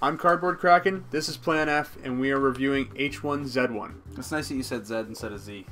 I'm Cardboard Kraken, this is Plan F, and we are reviewing H1Z1. It's nice that you said Z instead of Z.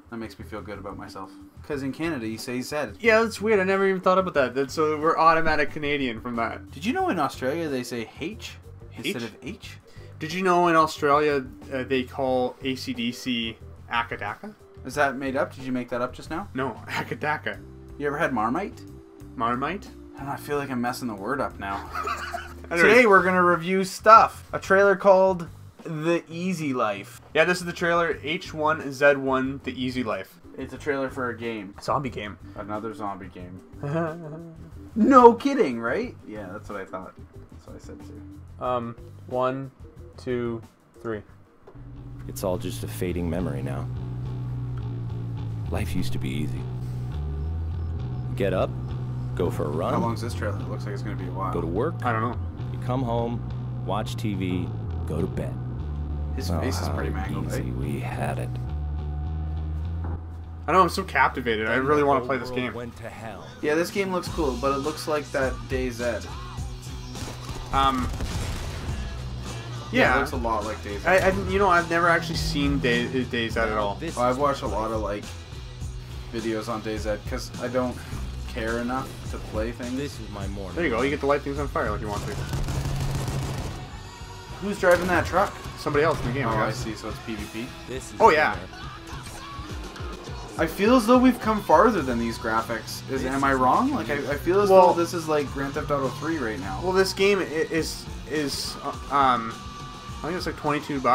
That makes me feel good about myself. Because in Canada, you say Z. Yeah, that's weird. I never even thought about that. So we're automatic Canadian from that. Did you know in Australia they say H instead of H? Did you know in Australia they call AC/DC Akadaka? Is that made up? Did you make that up just now? No, Akadaka. You ever had Marmite? Marmite? I don't know, I feel like I'm messing the word up now. Anyways. Today we're going to review stuff. A trailer called The Easy Life. Yeah, this is the trailer H1Z1 The Easy Life. It's a trailer for a game. Zombie game. Another zombie game. No kidding, right? Yeah, that's what I thought. That's what I said too. 1, 2, 3. It's all just a fading memory now. Life used to be easy. Get up, go for a run. How long's this trailer? It looks like it's going to be a while. Go to work. I don't know. You come home, watch TV, go to bed. His face is pretty mangled, easy right? we had it. I know, I'm so captivated. I really want to play this game. Went to hell. Yeah, this game looks cool, but it looks like that DayZ. Yeah, it looks a lot like DayZ. you know, I've never actually seen DayZ at all. Well, I've watched a lot of like videos on DayZ because I don't care enough to play things. This is my morning. There you go. You get to light things on fire like you want to. Who's driving that truck? Somebody else in the game. Oh, I I guess. see. So it's PvP. This is Oh yeah. I feel as though we've come farther than these graphics. Am I wrong? Like I feel as though this is like Grand Theft Auto 3 right now. Well, this game is I think it's like $22.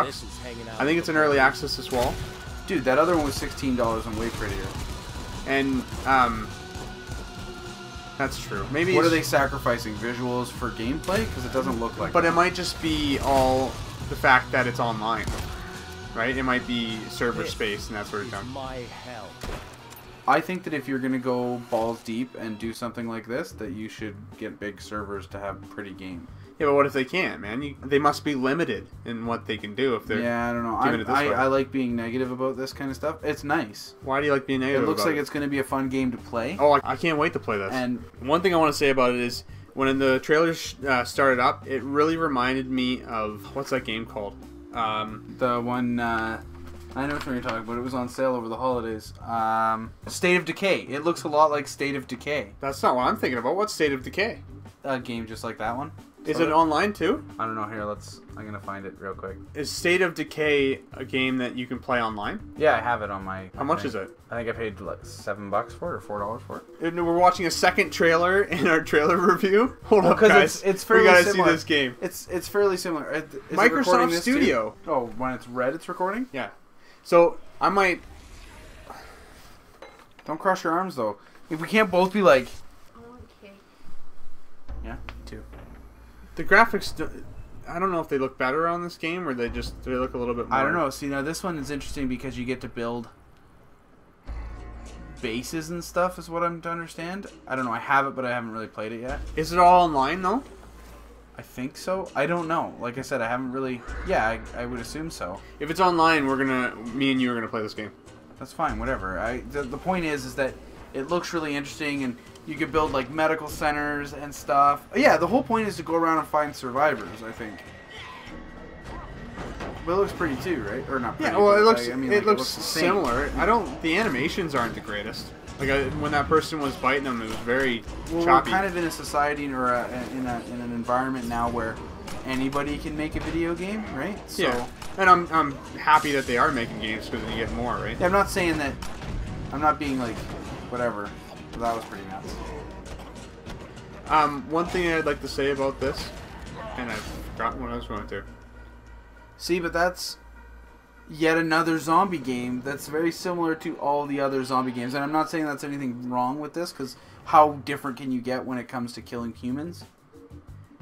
I think it's in early access as well. Dude, that other one was $16 and way prettier. And that's true. Maybe. What are they sacrificing? Visuals for gameplay? Because it doesn't look like. But that. it might just be all the fact that it's online, right? It might be server space and that sort of thing. My hell. I think that if you're gonna go balls deep and do something like this, that you should get big servers to have a pretty game. Yeah, but what if they can't, man? They must be limited in what they can do if they're. Yeah, I don't know. Doing it this way. I like being negative about this kind of stuff. It's nice. Why do you like being negative? It looks about like it's going to be a fun game to play. Oh, I can't wait to play this. And one thing I want to say about it is when the trailer started up, it really reminded me of what's that game called? the one I know which one you're talking about. It was on sale over the holidays. State of Decay. It looks a lot like State of Decay. That's not what I'm thinking about. What's State of Decay? A game just like that one. Is it online too? I don't know. Here, I'm gonna find it real quick. Is State of Decay a game that you can play online? Yeah, I have it on my. How much is it? I think I paid like $7 for it or $4 for it. And we're watching a second trailer in our trailer review. Hold up, guys. It's fairly we gotta similar. see this game. It's fairly similar. Is it recording Microsoft this Studio. too? Oh, when it's red, it's recording. Yeah. So I might. Don't cross your arms though. If we can't both be like. Okay. Yeah. Too. The graphics, I don't know if they look better on this game or they look a little bit more. I don't know. See, now this one is interesting because you get to build bases and stuff is what I'm to understand. I don't know. I have it, but I haven't really played it yet. Is it all online though? I think so. I don't know. Like I said, I haven't really... Yeah, I would assume so. If it's online, me and you are gonna play this game. That's fine. Whatever. The point is that it looks really interesting and you could build like medical centers and stuff. Yeah, the whole point is to go around and find survivors, I think. But it looks pretty too, right? Or not pretty, Yeah, well, but it looks I mean, it like, looks the same. similar. The animations aren't the greatest. Like when that person was biting them, it was very Well, choppy. we're kind of in a society or in an environment now where anybody can make a video game, right? So, yeah, and I'm happy that they are making games because you get more, right? yeah, I'm not saying that. I'm not being like, whatever. But that was pretty nuts. One thing I'd like to say about this, and I've forgotten what I was going to. See, but that's yet another zombie game that's very similar to all the other zombie games. And I'm not saying that's anything wrong with this, because how different can you get when it comes to killing humans?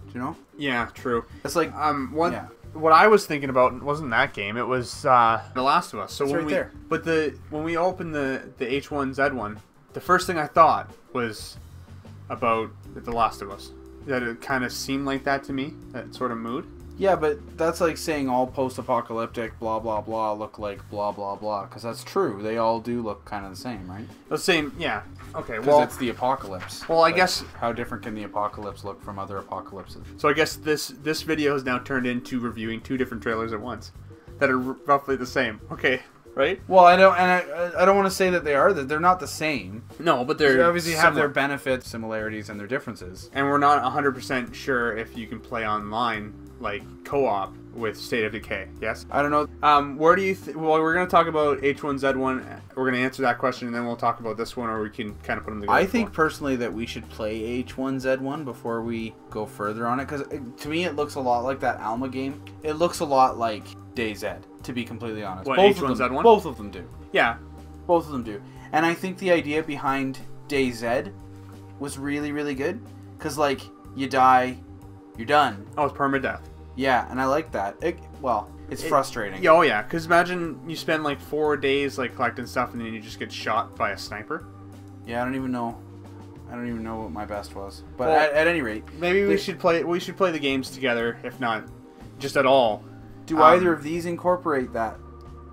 Do you know? Yeah, true. It's like, yeah. What I was thinking about wasn't that game. It was The Last of Us. So It's when right there. But when we opened the H1Z1, the first thing I thought was about The Last of Us. That it kind of seemed like that to me, that sort of mood. Yeah, but that's like saying all post-apocalyptic blah blah blah look like blah blah blah, because that's true. They all do look kind of the same, right? The same, yeah. Okay, Because well, it's the apocalypse. Well, I guess how different can the apocalypse look from other apocalypses? so. I guess this video has now turned into reviewing 2 different trailers at once that are roughly the same. Okay, right? Well, I don't want to say that they're not the same. No, but They they're obviously have similar. their benefits, similarities, and their differences. And we're not 100% sure if you can play online, like co-op, with State of Decay. Yes. I don't know. Where do you? Well, we're going to talk about H1Z1. We're going to answer that question, and then we'll talk about this one, or we can kind of put them together. I think personally that we should play H1Z1 before we go further on it, because to me it looks a lot like that Alma game. It looks a lot like DayZ, to be completely honest. What, both H1Z1? Of them, both of them do. Yeah. Both of them do. And I think the idea behind DayZ was really, really good, because like you die, you're done. Oh, it's permadeath. Yeah, and I like that. It's frustrating. Yeah, oh yeah, because imagine you spend like 4 days like collecting stuff, and then you just get shot by a sniper. Yeah, I don't even know what my best was. But Well, at any rate, maybe we should play the games together, if not just at all. do either of these incorporate the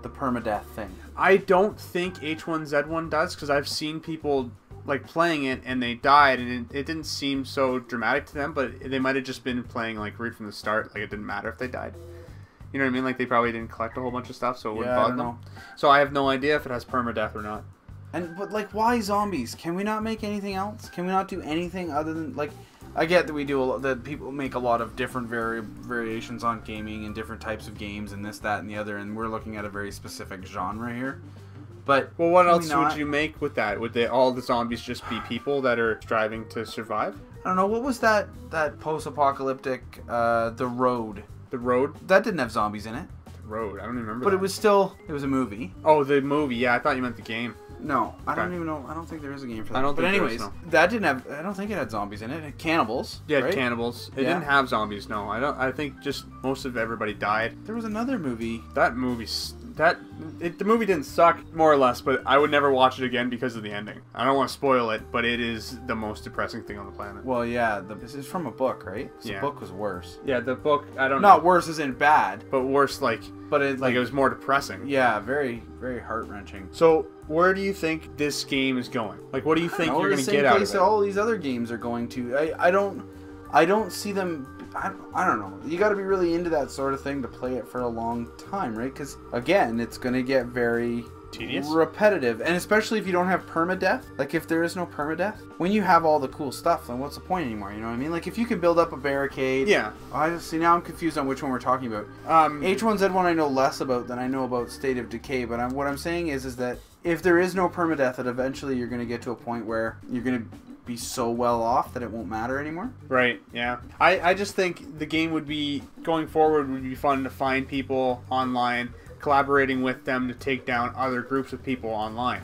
permadeath thing? I don't think H1Z1 does, because I've seen people like playing it and they died, and it didn't seem so dramatic to them, but they might have just been playing like right from the start, like it didn't matter if they died. You know what I mean? Like they probably didn't collect a whole bunch of stuff, so it wouldn't bug them. So I have no idea if it has permadeath or not. But like, why zombies? Can we not make anything else? Can we not do anything other than like? I get that we do a lot, that people make a lot of different variations on gaming and different types of games and this, that, and the other, and we're looking at a very specific genre here. But well, what else would you make with that? Would all the zombies just be people that are striving to survive? I don't know. What was that post-apocalyptic The Road? The Road? That didn't have zombies in it. The Road. I don't even remember. But that. it was a movie. Oh, the movie. Yeah, I thought you meant the game. No, I Okay. don't even know. I don't think there is a game for that. I don't but think there anyways, is, no. that didn't have. I don't think it had zombies in it. It had cannibals. Yeah, right? cannibals. It Yeah. didn't have zombies. No, I don't. I think just most of everybody died. There was another movie. That movie. The movie didn't suck, more or less, but I would never watch it again because of the ending. I don't want to spoil it, but it is the most depressing thing on the planet. Well, yeah, this is from a book, right? So Yeah. The book was worse. Yeah, the book. I don't. Not know. worse as in bad, But worse, like but it it was more depressing. yeah, very, very heart wrenching. So, where do you think this game is going? Like, what do you think you're going to get out of it? All these other games are going to. I don't see them. I don't know. You got to be really into that sort of thing to play it for a long time, right? Because again, it's going to get very Tedious? repetitive, and especially if you don't have permadeath. Like if there is no permadeath, when you have all the cool stuff, then what's the point anymore? You know what I mean? Like if you can build up a barricade. Yeah. I just see now. I'm confused on which one we're talking about. H1Z1 I know less about than I know about State of Decay, but what I'm saying is that if there is no permadeath, that eventually you're going to get to a point where you're going to be so well off that it won't matter anymore. Right, yeah. I just think the game would be, going forward, would be fun to find people online, collaborating with them to take down other groups of people online.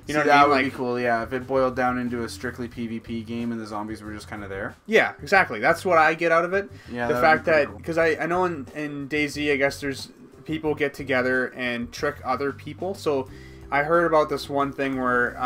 You know what I that mean? would Like, be cool, yeah. If it boiled down into a strictly PvP game and the zombies were just kind of there. yeah, exactly. That's what I get out of it. Yeah, the that fact would be pretty that, cool. because I know in DayZ, I guess there's people get together and trick other people. So I heard about this one thing where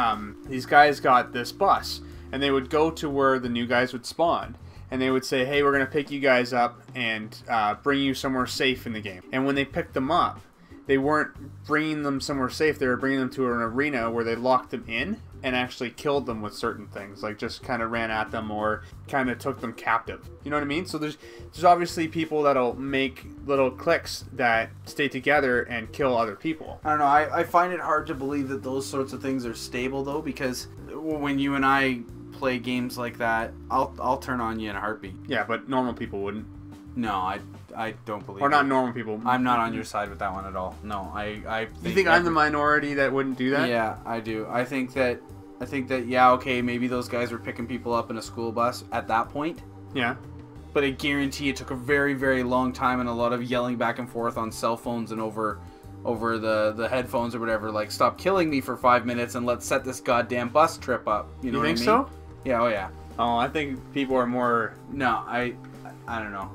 these guys got this bus, and they would go to where the new guys would spawn, and they would say, hey, we're going to pick you guys up and bring you somewhere safe in the game. And when they picked them up, they weren't bringing them somewhere safe. They were bringing them to an arena where they locked them in and actually killed them with certain things, like just kind of ran at them or kind of took them captive. You know what I mean? So there's obviously people that'll make little cliques that stay together and kill other people. I don't know. I find it hard to believe that those sorts of things are stable, though, because when you and I play games like that, I'll turn on you in a heartbeat. Yeah, but normal people wouldn't. No, I don't believe. Or not it. normal people. I'm not on your side with that one at all. No, I think. You think I'm the minority that wouldn't do that? Yeah, I do. I think that yeah, okay, maybe those guys were picking people up in a school bus at that point. Yeah. But I guarantee it took a very, very long time and a lot of yelling back and forth on cell phones and over the headphones or whatever. Like, stop killing me for 5 minutes and let's set this goddamn bus trip up. You know what I mean? You think so? Yeah. Oh yeah. Oh, I think people are more. No, I don't know.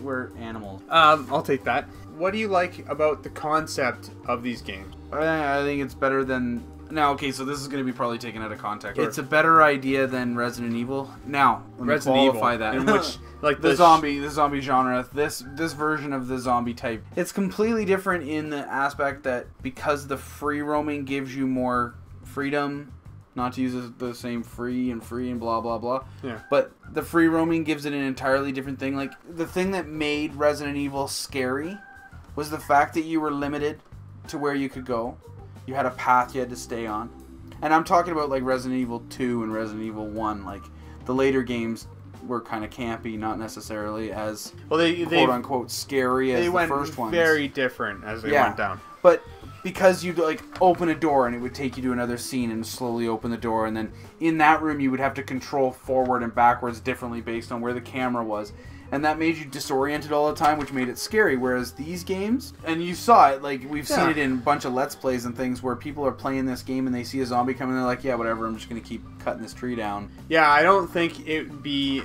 We're animals. I'll take that. What do you like about the concept of these games? I think it's better than. Now, okay, so this is going to be probably taken out of context. Sure. It's a better idea than Resident Evil. Now, let me Resident qualify Evil, that. in which, like the zombie genre, this version of the zombie type, it's completely different in the aspect that because the free roaming gives you more freedom, not to use the same free and blah blah blah. Yeah. But the free roaming gives it an entirely different thing. Like the thing that made Resident Evil scary was the fact that you were limited to where you could go. You had a path you had to stay on. And I'm talking about like Resident Evil 2 and Resident Evil 1. Like the later games were kind of campy, not necessarily as quote unquote scary as the first ones. Very different as they went down. But because you'd like open a door and it would take you to another scene and slowly open the door, and then in that room you would have to control forward and backwards differently based on where the camera was. And that made you disoriented all the time, which made it scary. Whereas these games, and you saw it, like we've seen it in a bunch of Let's Plays and things where people are playing this game and they see a zombie coming and they're like, yeah, whatever, I'm just going to keep cutting this tree down. Yeah, I don't think there'd be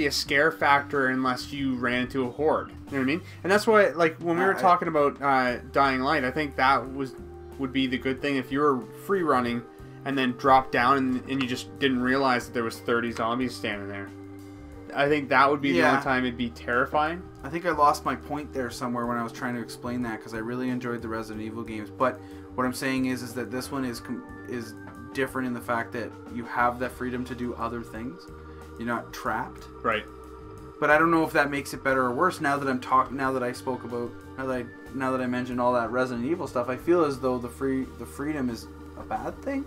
a scare factor unless you ran into a horde. You know what I mean? And that's why, like, when we were talking about Dying Light, I think that would be the good thing if you were free running and then dropped down and you just didn't realize that there was 30 zombies standing there. I think that would be the only time it'd be terrifying. I think I lost my point there somewhere when I was trying to explain that, because I really enjoyed the Resident Evil games. But what I'm saying is that this one is different in the fact that you have that freedom to do other things. You're not trapped. Right. But I don't know if that makes it better or worse. Now that I mentioned all that Resident Evil stuff, I feel as though the freedom is a bad thing.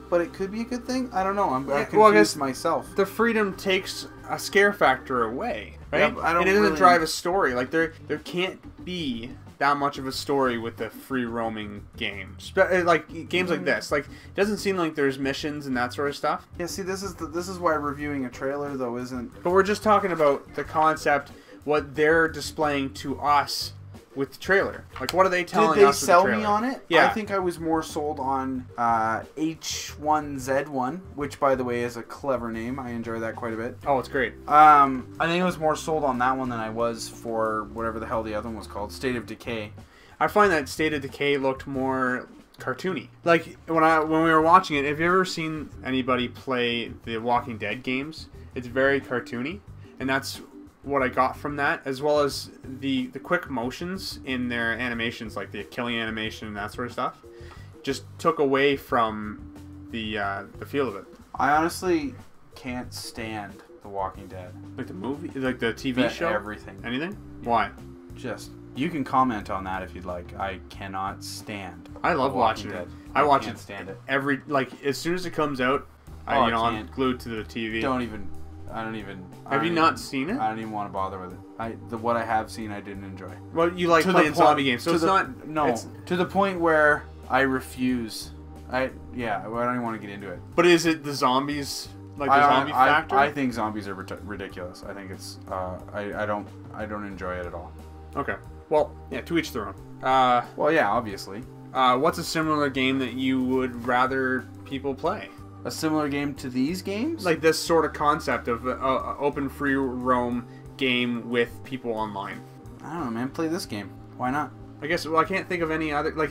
But it could be a good thing. I don't know. I'm confused myself. The freedom takes a scare factor away, right? Yeah, it doesn't drive a story. Like there can't be that much of a story with the free roaming games. Like games like this. Like it doesn't seem like there's missions and that sort of stuff. Yeah. See, this is why reviewing a trailer though isn't. But we're just talking about the concept, what they're displaying to us with the trailer. Like, what are they telling us? Did they with sell the me on it? Yeah. I think I was more sold on H1Z1, which, by the way, is a clever name. I enjoy that quite a bit. Oh, it's great. I think I was more sold on that one than I was for whatever the hell the other one was called, State of Decay. I find that State of Decay looked more cartoony. Like, when we were watching it, have you ever seen anybody play the Walking Dead games? It's very cartoony, and that's what I got from that, as well as the quick motions in their animations, like the killing animation and that sort of stuff, just took away from the feel of it. I honestly can't stand The Walking Dead. Like the movie, like the TV show, everything, anything. Why? Just you can comment on that if you'd like. I cannot stand. I love watching it. I watch it. Stand it every as soon as it comes out. I'm glued to the TV. I don't even. Have you not seen it? I don't even want to bother with it. What I have seen, I didn't enjoy. Well, you like playing zombie games, so it's not. No, it's to the point where I refuse. I don't even want to get into it. But is it the zombies? Like the zombie factor? I think zombies are ridiculous. I think it's. I don't enjoy it at all. Okay. Well, yeah. To each their own. Well, yeah. Obviously. What's a similar game that you would rather people play? A similar game to these games? Like this sort of concept of open free roam game with people online. I don't know, man. Play this game. Why not? I guess. Well, I can't think of any other. Like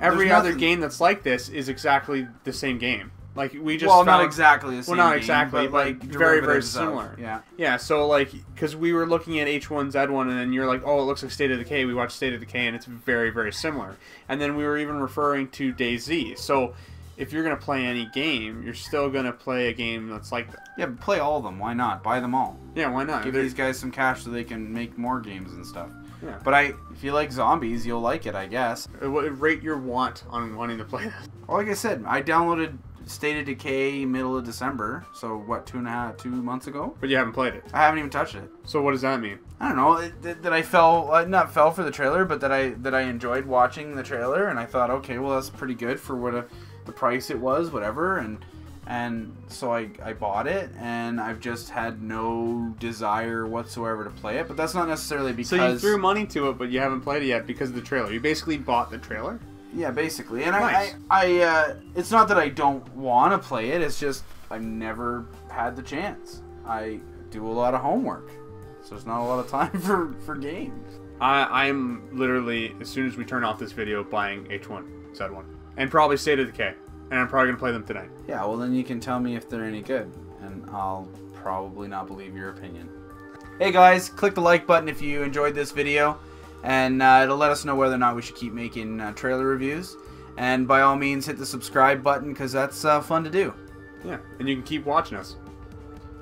every other game that's like this is exactly the same game. Like we just. Well, not exactly the same. Well, not game, exactly, but like very, very similar. Yeah. Yeah. So like, because we were looking at H1Z1, and then you're like, oh, it looks like State of Decay. We watched State of Decay, and it's very, very similar. And then we were even referring to DayZ. So if you're gonna play any game, you're still gonna play a game that's like that. Yeah, but play all of them. Why not? Buy them all. Yeah, why not? Give these guys some cash so they can make more games and stuff. Yeah. But if you like zombies, you'll like it, I guess. Rate your want on wanting to play this. Well, like I said, I downloaded State of Decay middle of December. So what, 2 months ago? But you haven't played it. I haven't even touched it. So what does that mean? I don't know. That I not fell for the trailer, but that I enjoyed watching the trailer, and I thought, okay, well that's pretty good for what the price it was, whatever, and so I bought it, and I've just had no desire whatsoever to play it. But that's not necessarily because. So you threw money to it, but you haven't played it yet because of the trailer. You basically bought the trailer. Yeah, basically, and nice. I it's not that I don't want to play it. It's just I've never had the chance. I do a lot of homework, so there's not a lot of time for games. I'm literally, as soon as we turn off this video, buying H1Z1 and probably State of Decay. and I'm probably gonna play them tonight. Yeah, well then you can tell me if they're any good, and I'll probably not believe your opinion. Hey guys, click the like button if you enjoyed this video, and it'll let us know whether or not we should keep making trailer reviews. And by all means, hit the subscribe button, because that's fun to do. Yeah, and you can keep watching us.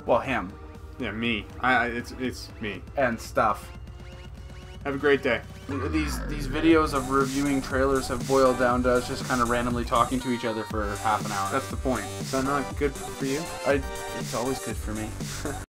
Well, him. Yeah, me. It's me. And stuff. Have a great day. These videos of reviewing trailers have boiled down to us just kind of randomly talking to each other for half an hour. That's the point. Is that not good for you? It's always good for me.